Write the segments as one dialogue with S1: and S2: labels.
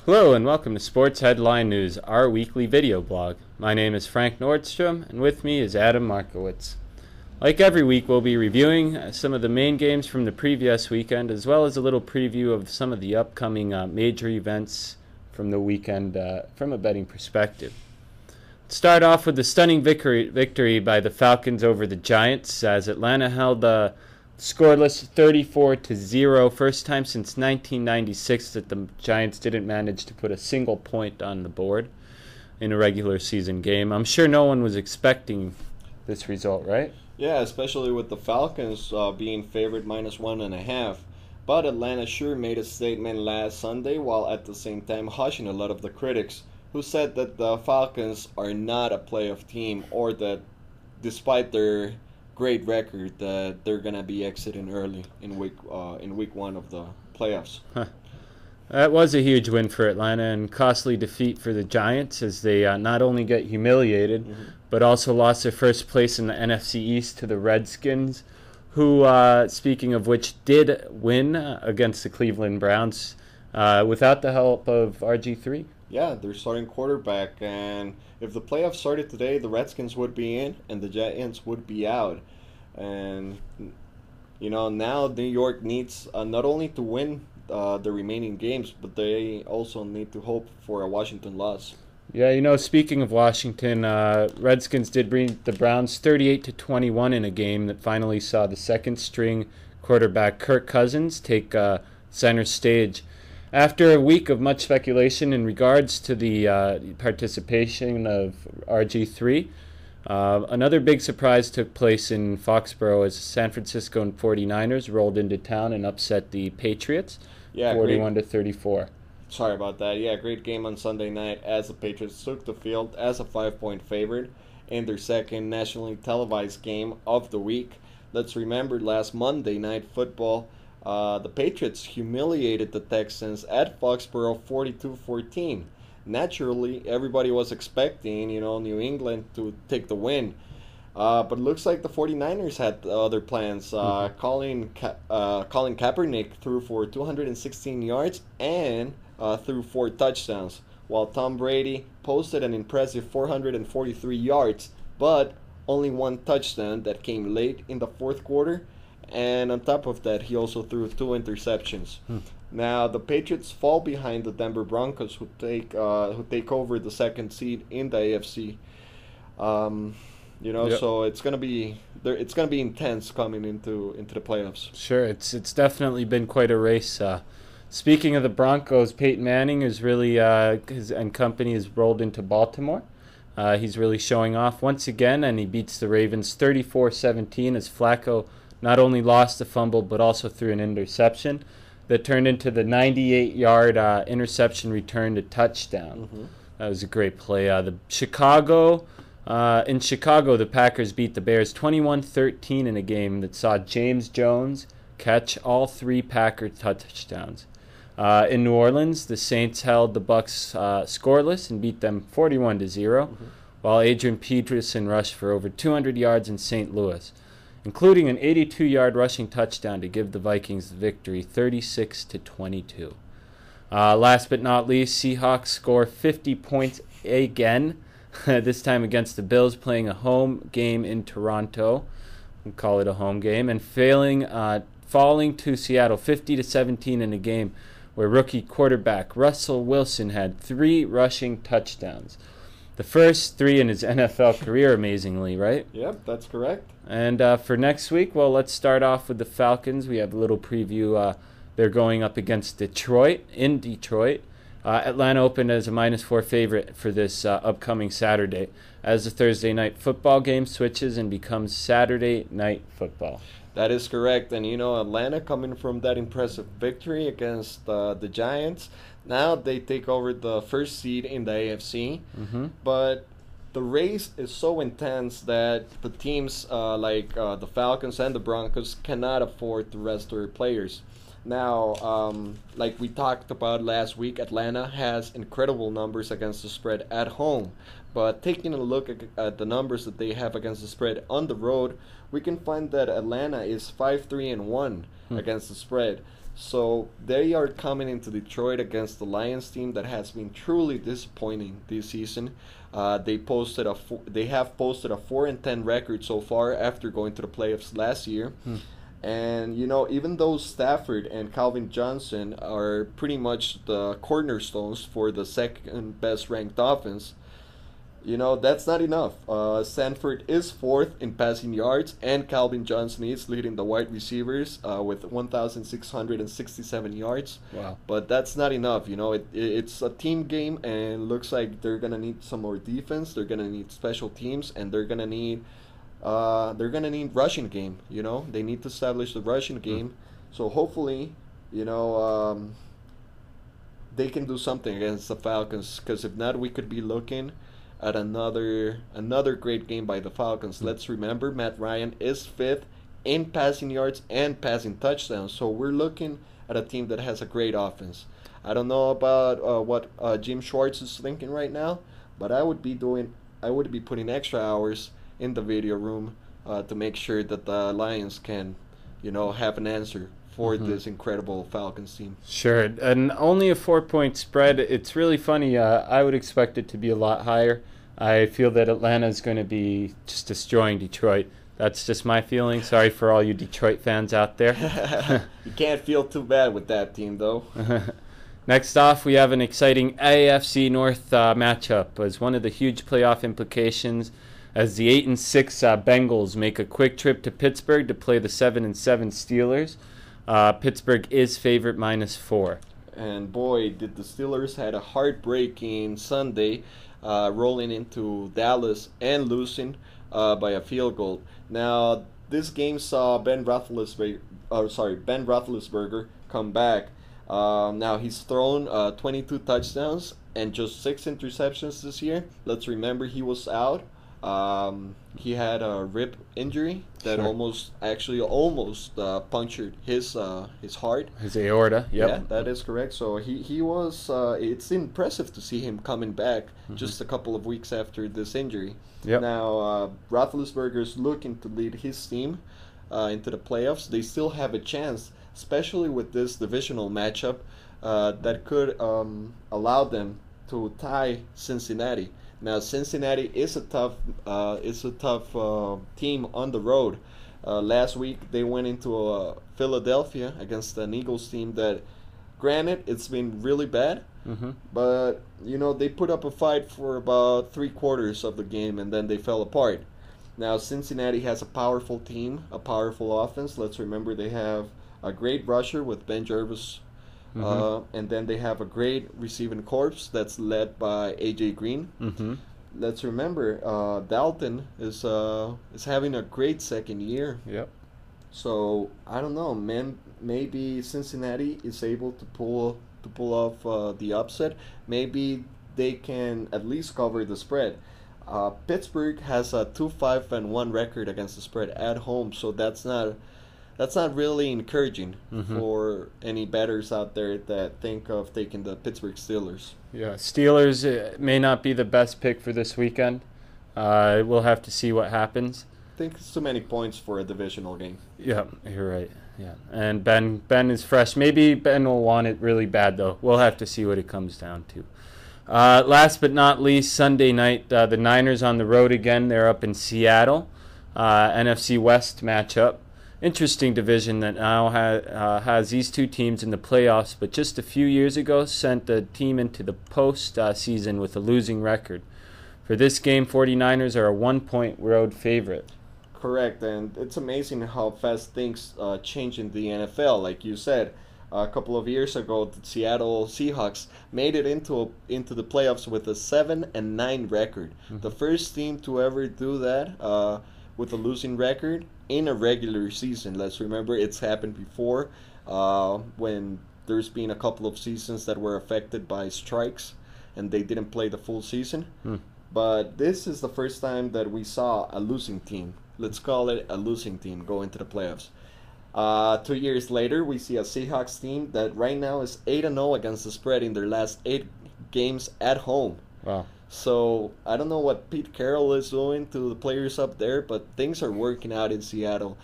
S1: Hello and welcome to Sports Headline News, our weekly video blog. My name is Frank Nordstrom and with me is Adam Markowitz. Like every week, we'll be reviewing some of the main games from the previous weekend as well as a little preview of some of the upcoming major events from the weekend from a betting perspective. Let's start off with the stunning victory by the Falcons over the Giants as Atlanta held scoreless 34-0. First time since 1996 that the Giants didn't manage to put a single point on the board in a regular season game. I'm sure no one was expecting this result, right?
S2: Yeah, especially with the Falcons being favored -1.5. But Atlanta sure made a statement last Sunday while at the same time hushing a lot of the critics who said that the Falcons are not a playoff team or that despite their great record that they're gonna be exiting early in week one of the playoffs.
S1: That was a huge win for Atlanta and costly defeat for the Giants as they not only get humiliated but also lost their first place in the NFC East to the Redskins, who, speaking of which, did win against the Cleveland Browns without the help of RG3.
S2: Yeah, their starting quarterback, and if the playoffs started today, the Redskins would be in and the Giants would be out. And now New York needs not only to win the remaining games, but they also need to hope for a Washington loss.
S1: Yeah, speaking of Washington, Redskins did beat the Browns 38-21 in a game that finally saw the second-string quarterback Kirk Cousins take center stage. After a week of much speculation in regards to the participation of RG3, another big surprise took place in Foxborough as San Francisco 49ers rolled into town and upset the Patriots 41-34.
S2: Sorry about that. Yeah, great game on Sunday night as the Patriots took the field as a 5-point favorite in their second nationally televised game of the week. Let's remember last Monday Night Football, the Patriots humiliated the Texans at Foxborough 42-14. Naturally, everybody was expecting, New England to take the win. But it looks like the 49ers had other plans. Colin Kaepernick threw for 216 yards and threw 4 touchdowns, while Tom Brady posted an impressive 443 yards, but only 1 touchdown that came late in the fourth quarter. And on top of that, he also threw 2 interceptions. Now the Patriots fall behind the Denver Broncos, who take over the second seed in the AFC. So it's gonna be intense coming into the playoffs.
S1: Sure, it's definitely been quite a race. Speaking of the Broncos, Peyton Manning is really his company has rolled into Baltimore. He's really showing off once again, and he beats the Ravens 34-17 as Flacco not only lost the fumble but also threw an interception that turned into the 98-yard interception return to touchdown. That was a great play. In Chicago, the Packers beat the Bears 21-13 in a game that saw James Jones catch all 3 Packer touchdowns. In New Orleans, the Saints held the Bucks scoreless and beat them 41-0, while Adrian Peterson rushed for over 200 yards in St. Louis, including an 82-yard rushing touchdown to give the Vikings the victory 36-22. Last but not least, Seahawks score 50 points again, this time against the Bills, playing a home game in Toronto. We'll call it a home game, and falling to Seattle 50-17 in a game where rookie quarterback Russell Wilson had 3 rushing touchdowns. The first 3 in his NFL career, amazingly, right?
S2: Yep, that's correct.
S1: And for next week, well, let's start off with the Falcons. We have a little preview. They're going up against Detroit. Atlanta opened as a -4 favorite for this upcoming Saturday as the Thursday night football game switches and becomes Saturday night football.
S2: That is correct. And, Atlanta coming from that impressive victory against the Giants, now they take over the first seed in the AFC. But the race is so intense that the teams like the Falcons and the Broncos cannot afford to rest their players. Now, like we talked about last week, Atlanta has incredible numbers against the spread at home. But taking a look at the numbers that they have against the spread on the road, we can find that Atlanta is 5-3-1 against the spread. So they are coming into Detroit against the Lions team that has been truly disappointing this season. They have posted a 4-10 record so far after going to the playoffs last year. And even though Stafford and Calvin Johnson are pretty much the cornerstones for the second best ranked offense, that's not enough. Stanford is fourth in passing yards, and Calvin Johnson is leading the wide receivers with 1,667 yards.
S1: Wow.
S2: But that's not enough. It's a team game, and looks like they're gonna need some more defense. They're gonna need special teams, and they're gonna need rushing game. They need to establish the rushing game. So hopefully, they can do something against the Falcons. Because if not, we could be looking at another great game by the Falcons. Let's remember, Matt Ryan is fifth in passing yards and passing touchdowns. So we're looking at a team that has a great offense. I don't know about what Jim Schwartz is thinking right now, but I would be putting extra hours in the video room to make sure that the Lions can, have an answer for this incredible Falcons team.
S1: Sure, and only a 4-point spread. It's really funny. I would expect it to be a lot higher. I feel that Atlanta is going to be just destroying Detroit. That's just my feeling. Sorry for all you Detroit fans out there.
S2: You can't feel too bad with that team, though.
S1: Next off, we have an exciting AFC North matchup as one of the huge playoff implications as the 8-6 Bengals make a quick trip to Pittsburgh to play the 7-7 Steelers. Pittsburgh is favorite -4.
S2: And boy, did the Steelers had a heartbreaking Sunday, rolling into Dallas and losing by a field goal. Now, this game saw Ben Roethlisberger come back. Now he's thrown 22 touchdowns and just 6 interceptions this year. Let's remember he was out. He had a rib injury that almost punctured his heart.
S1: His aorta, yep.
S2: Yeah, that is correct. So he was. It's impressive to see him coming back just a couple of weeks after this injury.
S1: Yep.
S2: Now Roethlisberger's looking to lead his team into the playoffs. They still have a chance, especially with this divisional matchup that could allow them to tie Cincinnati. Now Cincinnati is a tough team on the road. Last week they went into Philadelphia against an Eagles team that, granted, it's been really bad, but they put up a fight for about 3/4 of the game and then they fell apart. Now Cincinnati has a powerful team, a powerful offense. Let's remember they have a great rusher with Ben Jervis. And then they have a great receiving corps that's led by A.J. Green. Let's remember, Dalton is having a great second year.
S1: Yep.
S2: So I don't know, man. Maybe Cincinnati is able to pull off the upset. Maybe they can at least cover the spread. Pittsburgh has a 2-5-1 record against the spread at home, so that's not really encouraging for any bettors out there that think of taking the Pittsburgh Steelers.
S1: Yeah, Steelers may not be the best pick for this weekend. We'll have to see what happens.
S2: I think it's too many points for a divisional game.
S1: Yeah, you're right. Yeah, and Ben is fresh. Maybe Ben will want it really bad, though. We'll have to see what it comes down to. Last but not least, Sunday night, the Niners on the road again. They're up in Seattle. NFC West matchup. Interesting division that now has these two teams in the playoffs, but just a few years ago sent the team into the post-season with a losing record. For this game, 49ers are a 1-point road favorite.
S2: Correct, and it's amazing how fast things change in the NFL. Like you said, a couple of years ago, the Seattle Seahawks made it into the playoffs with a 7-9 record. The first team to ever do that with a losing record in a regular season. Let's remember, it's happened before when there's been a couple of seasons that were affected by strikes and they didn't play the full season. But this is the first time that we saw a losing team. Let's call it a losing team go into the playoffs. 2 years later, we see a Seahawks team that right now is 8-0 against the spread in their last 8 games at home.
S1: Wow.
S2: So I don't know what Pete Carroll is doing to the players up there, but things are working out in Seattle.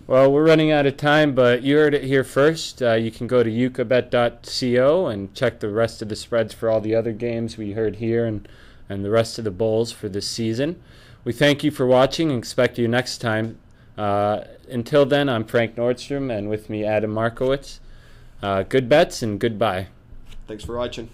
S1: Well, we're running out of time, but you heard it here first. You can go to UcaBet.co and check the rest of the spreads for all the other games we heard here and the rest of the bowls for this season. We thank you for watching and expect you next time. Until then, I'm Frank Nordstrom, and with me, Adam Markowitz. Good bets and goodbye.
S2: Thanks for watching.